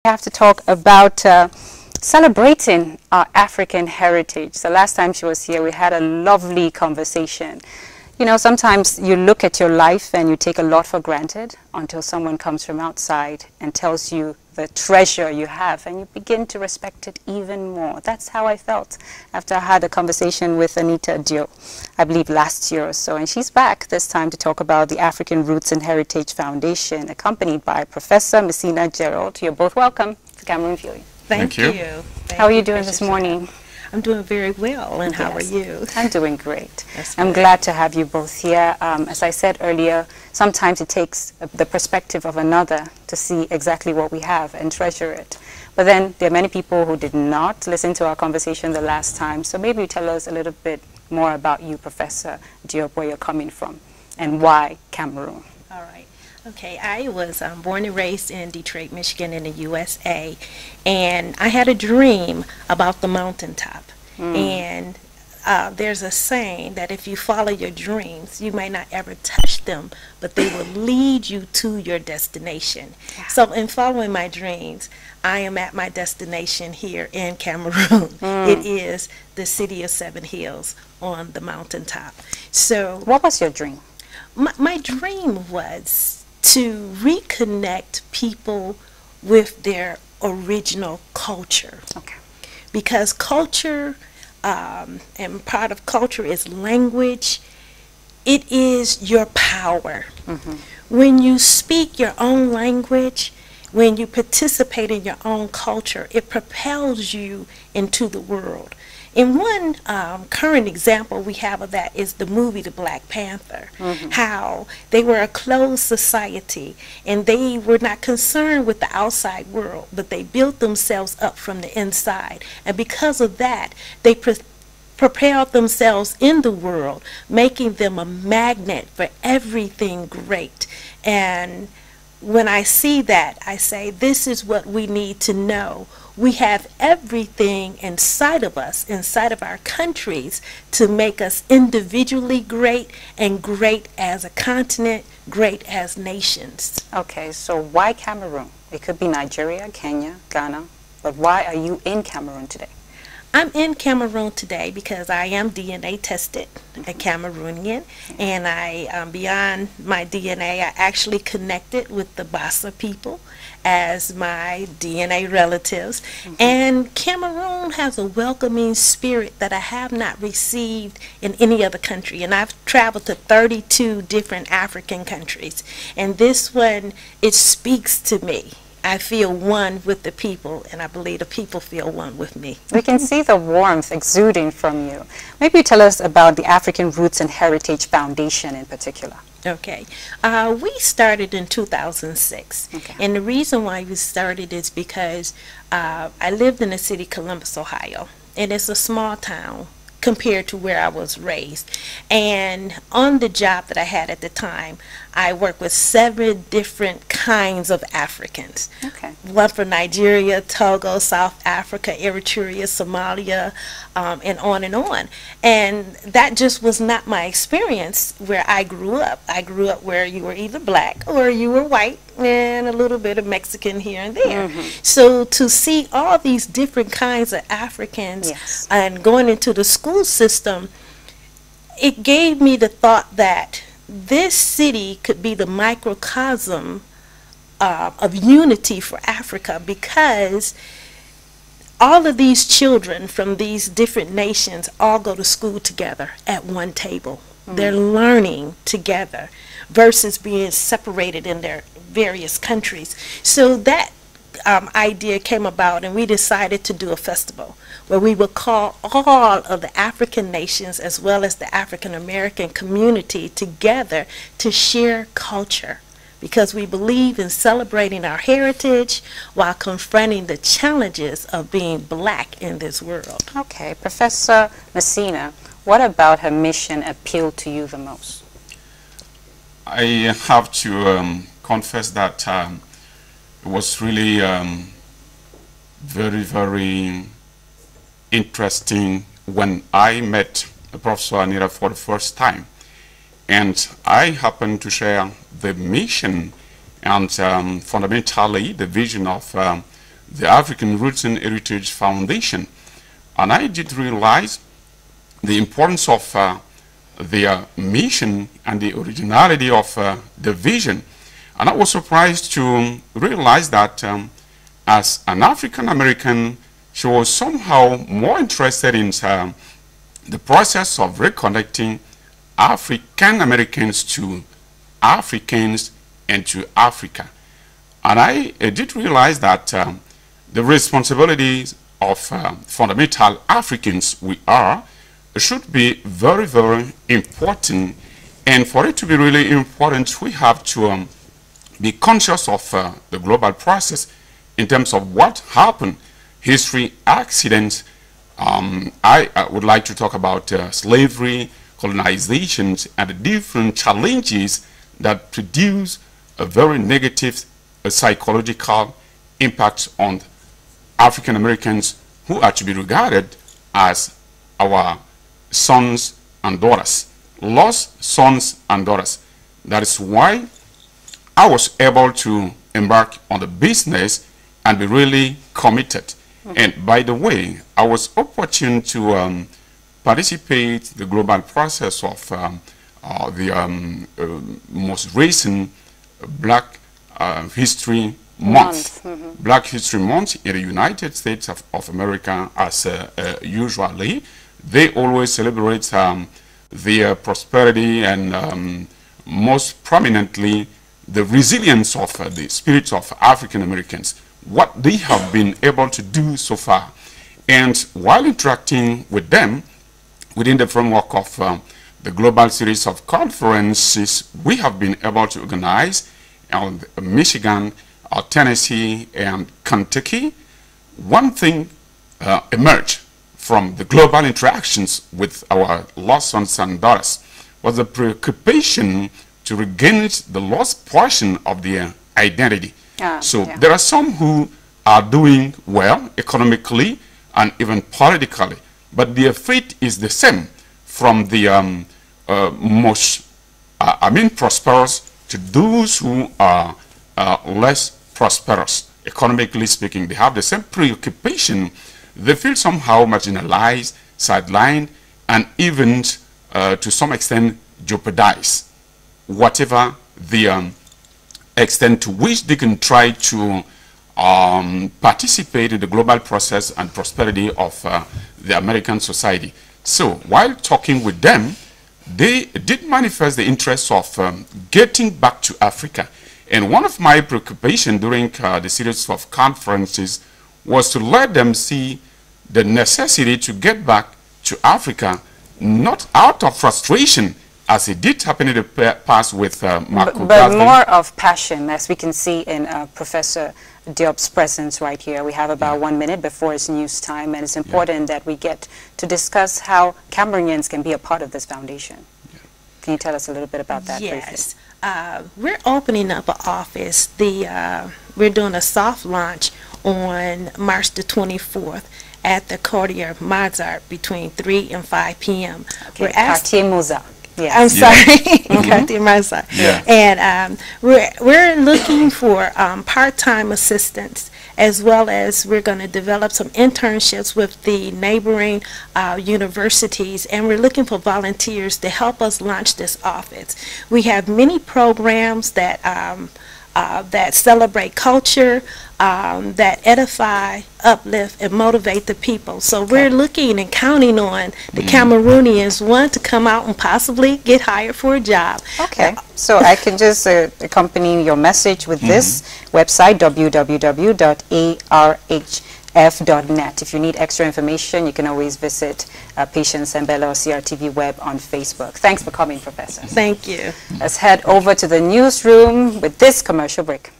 have to talk about celebrating our African heritage. The last time she was here, we had a lovely conversation. You know, sometimes you look at your life and you take a lot for granted until someone comes from outside and tells you the treasure you have, and you begin to respect it even more. That's how I felt after I had a conversation with Anita M Diop, I believe last year or so, and she's back this time to talk about the African Roots and Heritage Foundation, accompanied by Professor Messina Gérard. You're both welcome to Cameroon Feeling. Thank you. How are you doing this morning? I'm doing very well, and how are you? I'm doing great. I'm glad to have you both here. As I said earlier, sometimes it takes the perspective of another to see exactly what we have and treasure it. But then there are many people who did not listen to our conversation the last time, so maybe you tell us a little bit more about you, Professor Diop, where you're coming from, and why Cameroon. All right. Okay, I was born and raised in Detroit, Michigan in the USA, and I had a dream about the mountaintop. And there's a saying that if you follow your dreams, you may not ever touch them, but they will lead you to your destination. Yeah. So in following my dreams, I am at my destination here in Cameroon. It is the city of Seven Hills on the mountaintop. So what was your dream? My dream was to reconnect people with their original culture. Okay. Because culture, and part of culture is language, it is your power. When you speak your own language, when you participate in your own culture, it propels you into the world. And one current example we have of that is the movie The Black Panther, how they were a closed society and they were not concerned with the outside world, but they built themselves up from the inside. And because of that, they propelled themselves in the world, making them a magnet for everything great. And when I see that, I say, this is what we need to know. We have everything inside of us, inside of our countries, to make us individually great and great as a continent, great as nations. Okay, so why Cameroon? It could be Nigeria, Kenya, Ghana, but why are you in Cameroon today? I'm in Cameroon today because I am DNA tested, a Cameroonian, and I, beyond my DNA, I actually connected with the Bassa people as my DNA relatives. And Cameroon has a welcoming spirit that I have not received in any other country. And I've traveled to 32 different African countries. And this one, it speaks to me. I feel one with the people, and I believe the people feel one with me. We can see the warmth exuding from you. Maybe you tell us about the African Roots and Heritage Foundation in particular. Okay. We started in 2006. And the reason why we started is because I lived in the city Columbus, Ohio, and it's a small town compared to where I was raised. And on the job that I had at the time, I worked with 7 different kinds of Africans. One from Nigeria, Togo, South Africa, Eritrea, Somalia, and on and on. And that just was not my experience where I grew up. I grew up where you were either black or you were white and a little bit of Mexican here and there. So to see all these different kinds of Africans and going into the school system, it gave me the thought that this city could be the microcosm of unity for Africa, because all of these children from these different nations all go to school together at one table. They're learning together versus being separated in their various countries. So that idea came about, and we decided to do a festival where we would call all of the African nations as well as the African American community together to share culture, because we believe in celebrating our heritage while confronting the challenges of being black in this world. Okay, Professor Messina, what about her mission appealed to you the most? I have to confess that it was really very, very interesting when I met Professor Anita for the first time. And I happened to share the mission and fundamentally the vision of the African Roots and Heritage Foundation. And I did realize the importance of their mission and the originality of the vision. And I was surprised to realize that as an African American, she was somehow more interested in the process of reconnecting African Americans to Africans and to Africa. And I did realize that the responsibilities of fundamental Africans we are should be very, very important. And for it to be really important, we have to be conscious of the global process in terms of what happened, history, accidents. I would like to talk about slavery, colonizations, and the different challenges that produce a very negative psychological impact on African Americans who are to be regarded as our sons and daughters, lost sons and daughters. That is why I was able to embark on the business and be really committed. And by the way, I was opportune to participate in the global process of the most recent Black History Month. Black History Month in the United States of America, as usually. They always celebrate their prosperity and most prominently the resilience of the spirits of African Americans, what they have been able to do so far. And while interacting with them within the framework of the global series of conferences we have been able to organize in Michigan, Tennessee, and Kentucky, one thing emerged from the global interactions with our lost sons and daughters was the preoccupation to regain the lost portion of their identity. There are some who are doing well economically and even politically, but their fate is the same, from the most prosperous to those who are less prosperous. Economically speaking, they have the same preoccupation. They feel somehow marginalized, sidelined, and even to some extent jeopardized, whatever the extent to which they can try to participate in the global process and prosperity of the American society. So while talking with them, they did manifest the interest of getting back to Africa. And one of my preoccupations during the series of conferences was to let them see the necessity to get back to Africa, not out of frustration, as it did happen in the past with Marco but more of passion, as we can see in Professor Diop's presence right here. We have about 1 minute before it's news time, and it's important that we get to discuss how Cameroonians can be a part of this foundation. Can you tell us a little bit about that briefly? We're opening up an office. We're doing a soft launch on March the 24th at the Quartier Mozart between 3 and 5 p.m. Okay. Quartier Mozart. Yes. I'm sorry, Quartier Mozart. And we're looking for part-time assistants, as well as we're going to develop some internships with the neighboring universities, and we're looking for volunteers to help us launch this office. We have many programs that that celebrate culture, that edify, uplift, and motivate the people. So we're looking and counting on the Cameroonians, one, to come out and possibly get hired for a job. Okay, so I can just accompany your message with this website, www.arhf.net. If you need extra information, you can always visit Patience Embele or CRTV Web on Facebook. Thanks for coming, Professor. Thank you. Let's head over to the newsroom with this commercial break.